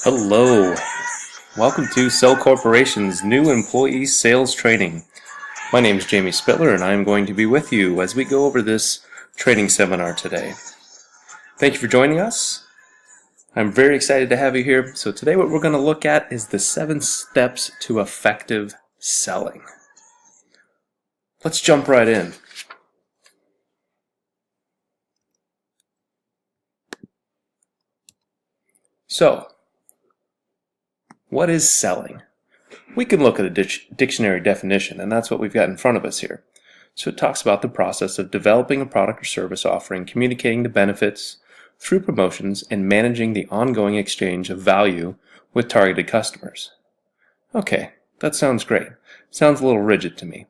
Hello, welcome to Cell Corporation's new employee sales training. My name is Jamie Spittler and I am going to be with you as we go over this training seminar today. Thank you for joining us. I'm very excited to have you here. So today what we're going to look at is the 7 steps to effective selling. Let's jump right in. So, what is selling? We can look at a dictionary definition, and that's what we've got in front of us here. So it talks about the process of developing a product or service offering, communicating the benefits through promotions, and managing the ongoing exchange of value with targeted customers. Okay, that sounds great. Sounds a little rigid to me.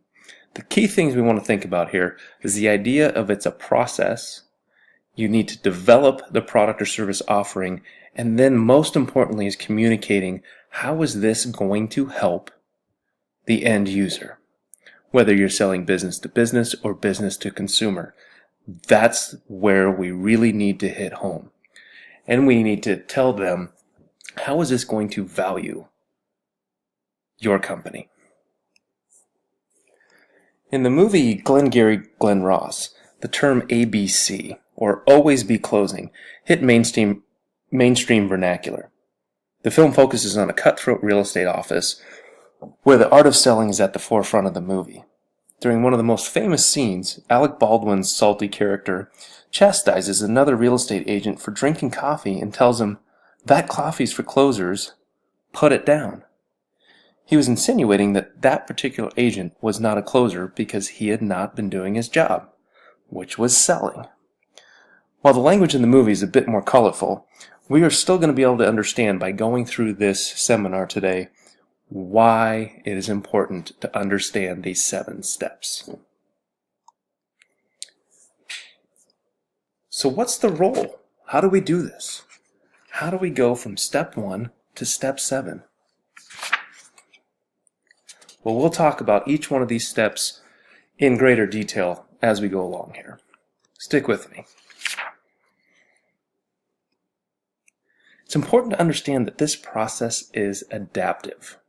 The key things we want to think about here is the idea of it's a process. You need to develop the product or service offering, and then most importantly is communicating how is this going to help the end user, whether you're selling business to business or business to consumer. That's where we really need to hit home. And we need to tell them, how is this going to value your company? In the movie Glengarry Glen Ross, the term ABC, or always be closing, hit mainstream vernacular. The film focuses on a cutthroat real estate office where the art of selling is at the forefront of the movie. During one of the most famous scenes, Alec Baldwin's salty character chastises another real estate agent for drinking coffee and tells him, "That coffee's for closers, put it down." He was insinuating that that particular agent was not a closer because he had not been doing his job, which was selling. While the language in the movie is a bit more colorful, we are still going to be able to understand by going through this seminar today why it is important to understand these 7 steps. So what's the role? How do we do this? How do we go from step 1 to step 7? Well, we'll talk about each one of these steps in greater detail as we go along here. Stick with me. It's important to understand that this process is adaptive.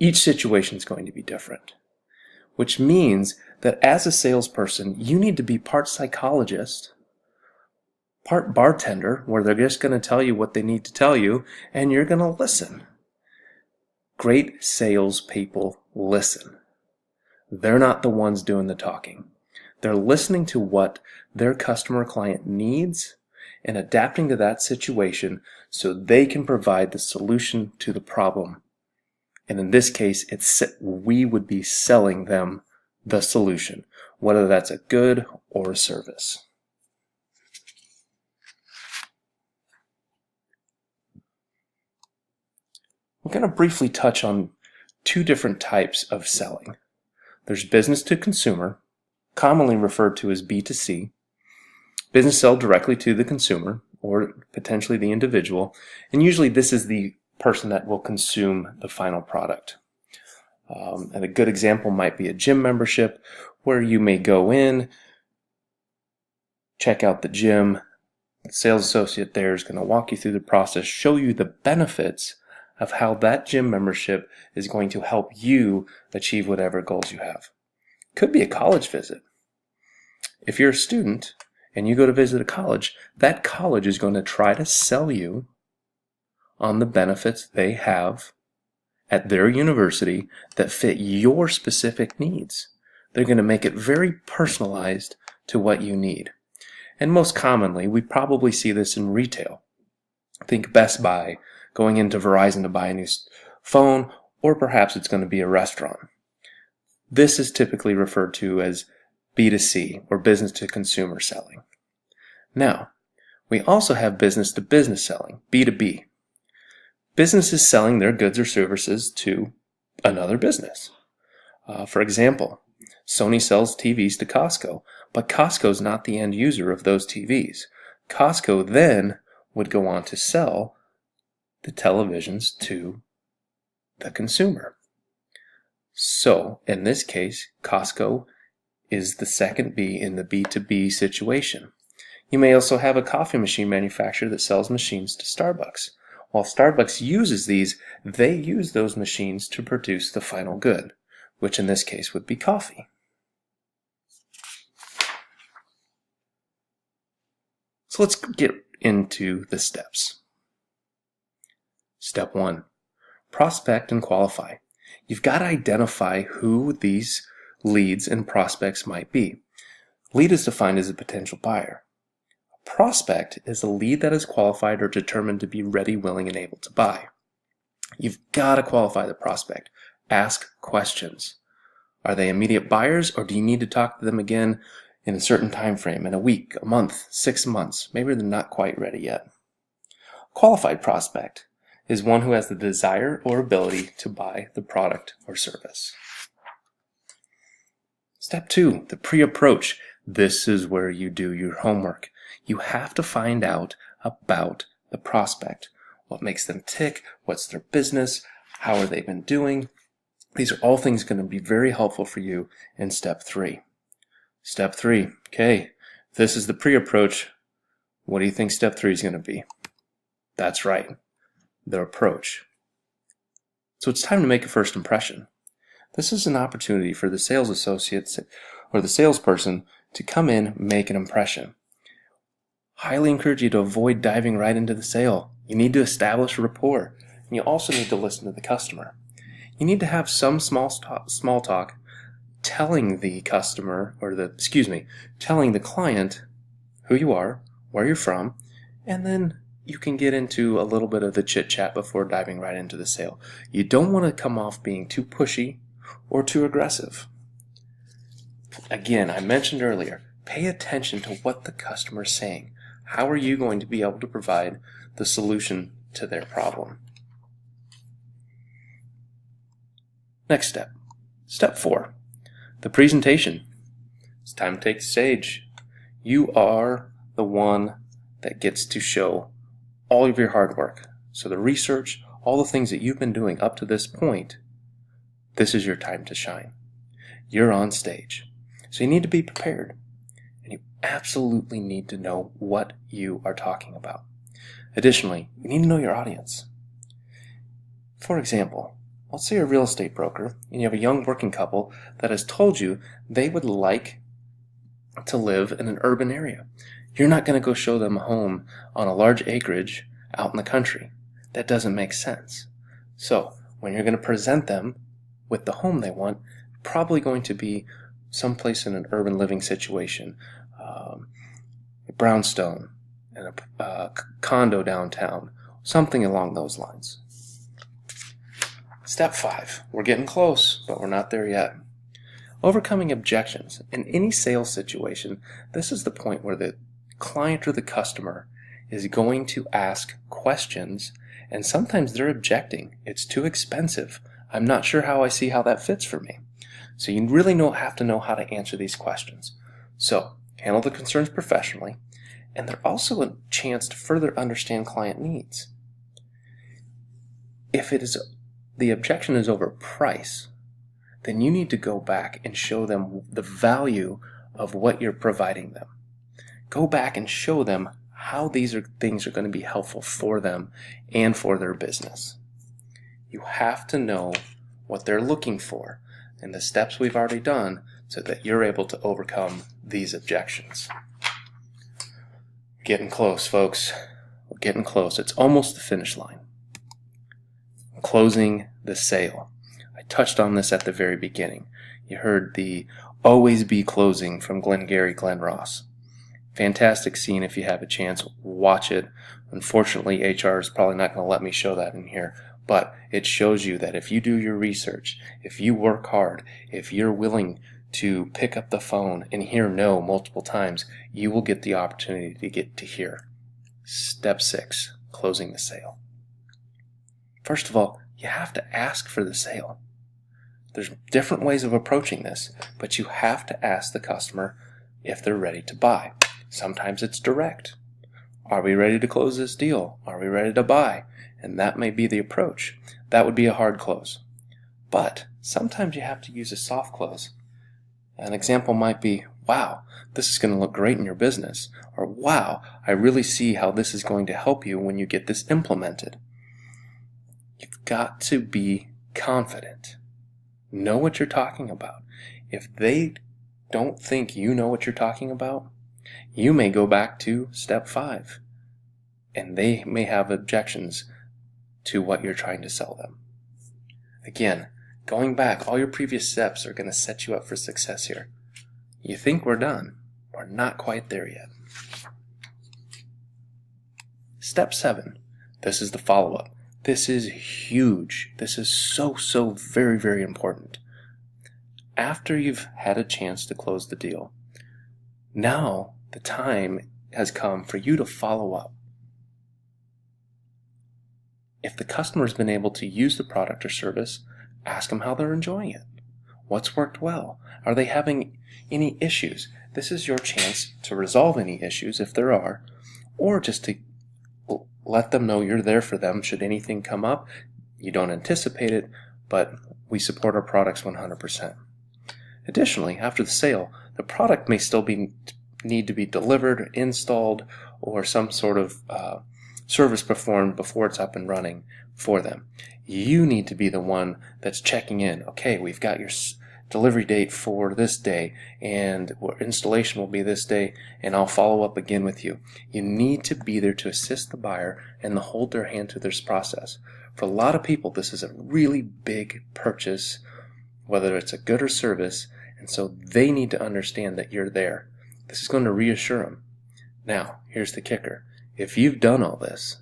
Each situation is going to be different, which means that as a salesperson, you need to be part psychologist, part bartender, where they're just going to tell you what they need to tell you, and you're going to listen. Great salespeople listen. They're not the ones doing the talking. They're listening to what their customer client needs and adapting to that situation so they can provide the solution to the problem. And in this case, we would be selling them the solution, whether that's a good or a service. We're going to briefly touch on 2 different types of selling. There's business to consumer, commonly referred to as B2C. Business sell directly to the consumer or potentially the individual, and usually this is the person that will consume the final product. And a good example might be a gym membership where you may go in, check out the gym, the sales associate there is going to walk you through the process, show you the benefits of how that gym membership is going to help you achieve whatever goals you have. Could be a college visit. If you're a student and you go to visit a college, that college is going to try to sell you on the benefits they have at their university that fit your specific needs. They're going to make it very personalized to what you need. And most commonly, we probably see this in retail. Think Best Buy, going into Verizon to buy a new phone, or perhaps it's going to be a restaurant. This is typically referred to as B2C, or business to consumer selling. Now, we also have business to business selling, B2B. Businesses selling their goods or services to another business. For example, Sony sells TVs to Costco, but Costco is not the end user of those TVs. Costco then would go on to sell the televisions to the consumer. So, in this case, Costco is the second B in the B2B situation. You may also have a coffee machine manufacturer that sells machines to Starbucks. While Starbucks uses these, they use those machines to produce the final good, which in this case would be coffee. So let's get into the steps. Step 1, prospect and qualify. You've got to identify who these leads and prospects might be. Lead is defined as a potential buyer. A prospect is a lead that is qualified or determined to be ready, willing, and able to buy. You've got to qualify the prospect. Ask questions. Are they immediate buyers, or do you need to talk to them again in a certain time frame, in a week, a month, 6 months? Maybe they're not quite ready yet. Qualified prospect is one who has the desire or ability to buy the product or service. Step 2, the pre-approach. This is where you do your homework. You have to find out about the prospect. What makes them tick? What's their business? How have they been doing? These are all things going to be very helpful for you in step 3. Step 3, okay, this is the pre-approach. What do you think step 3 is going to be? That's right, the approach. So it's time to make a first impression. This is an opportunity for the sales associates or the salesperson to come in, make an impression. Highly encourage you to avoid diving right into the sale. You need to establish a rapport, and you also need to listen to the customer. You need to have some small talk telling the customer, telling the client who you are, where you're from, and then you can get into a little bit of the chit-chat before diving right into the sale. You don't want to come off being too pushy or too aggressive. Again, I mentioned earlier, pay attention to what the customer is saying. How are you going to be able to provide the solution to their problem? Next step. Step 4, the presentation. It's time to take the stage. You are the one that gets to show all of your hard work. So the research, all the things that you've been doing up to this point, this is your time to shine. You're on stage. So you need to be prepared. And you absolutely need to know what you are talking about. Additionally, you need to know your audience. For example, let's say you're a real estate broker and you have a young working couple that has told you they would like to live in an urban area. You're not going to go show them a home on a large acreage out in the country. That doesn't make sense. So when you're going to present them with the home they want, probably going to be someplace in an urban living situation, a brownstone, and a condo downtown, something along those lines. Step 5. We're getting close, but we're not there yet. Overcoming objections. In any sales situation, this is the point where the client or the customer is going to ask questions, and sometimes they're objecting. It's too expensive. I'm not sure how that fits for me. So you really have to know how to answer these questions. So handle the concerns professionally, and they're also a chance to further understand client needs. If the objection is over price, then you need to go back and show them the value of what you're providing them. Go back and show them how these things are going to be helpful for them and for their business. You have to know what they're looking for and the steps we've already done so that you're able to overcome these objections. Getting close, folks. We're getting close. It's almost the finish line. Closing the sale. I touched on this at the very beginning. You heard the always be closing from Glenn Ross. Fantastic scene. If you have a chance, watch it. Unfortunately, HR is probably not going to let me show that in here, but it shows you that if you do your research, if you work hard, if you're willing to pick up the phone and hear no multiple times, you will get the opportunity to get to hear. Step 6, closing the sale. First of all, you have to ask for the sale. There's different ways of approaching this, but you have to ask the customer if they're ready to buy. Sometimes it's direct. Are we ready to close this deal? Are we ready to buy? And that may be the approach. That would be a hard close. But sometimes you have to use a soft close. An example might be, wow, this is going to look great in your business. Or wow, I really see how this is going to help you when you get this implemented. You've got to be confident. Know what you're talking about. If they don't think you know what you're talking about, you may go back to step 5. And they may have objections to what you're trying to sell them. Again, going back, all your previous steps are going to set you up for success here. You think we're done. We're not quite there yet. Step 7. This is the follow-up. This is huge. This is so very, very important. After you've had a chance to close the deal, now the time has come for you to follow up. If the customer's been able to use the product or service, ask them how they're enjoying it. What's worked well? Are they having any issues? This is your chance to resolve any issues if there are, or just to let them know you're there for them should anything come up. You don't anticipate it, but we support our products 100%. Additionally, after the sale, the product may still need to be delivered, installed, or some sort of service performed before it's up and running for them. You need to be the one that's checking in. Okay, we've got your delivery date for this day, and installation will be this day, and I'll follow up again with you. You need to be there to assist the buyer and to hold their hand through this process. For a lot of people, this is a really big purchase, whether it's a good or service, and so they need to understand that you're there. This is going to reassure them. Now, here's the kicker. If you've done all this,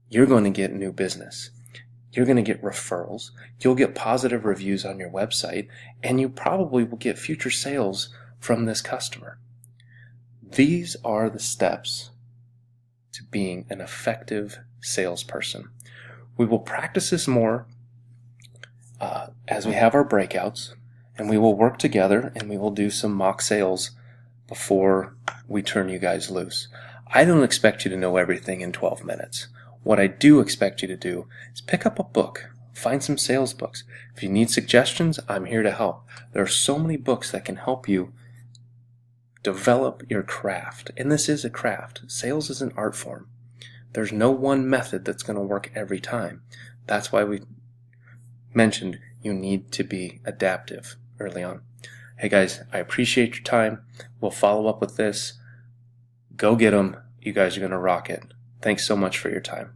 you're going to get new business. You're going to get referrals. You'll get positive reviews on your website, and you probably will get future sales from this customer. These are the steps to being an effective salesperson. We will practice this more as we have our breakouts, and we will work together, and we will do some mock sales before we turn you guys loose. I don't expect you to know everything in 12 minutes. What I do expect you to do is pick up a book, find some sales books. If you need suggestions, I'm here to help. There are so many books that can help you develop your craft. And this is a craft. Sales is an art form. There's no one method that's going to work every time. That's why we mentioned you need to be adaptive early on. Hey guys, I appreciate your time. We'll follow up with this. Go get them. You guys are going to rock it. Thanks so much for your time.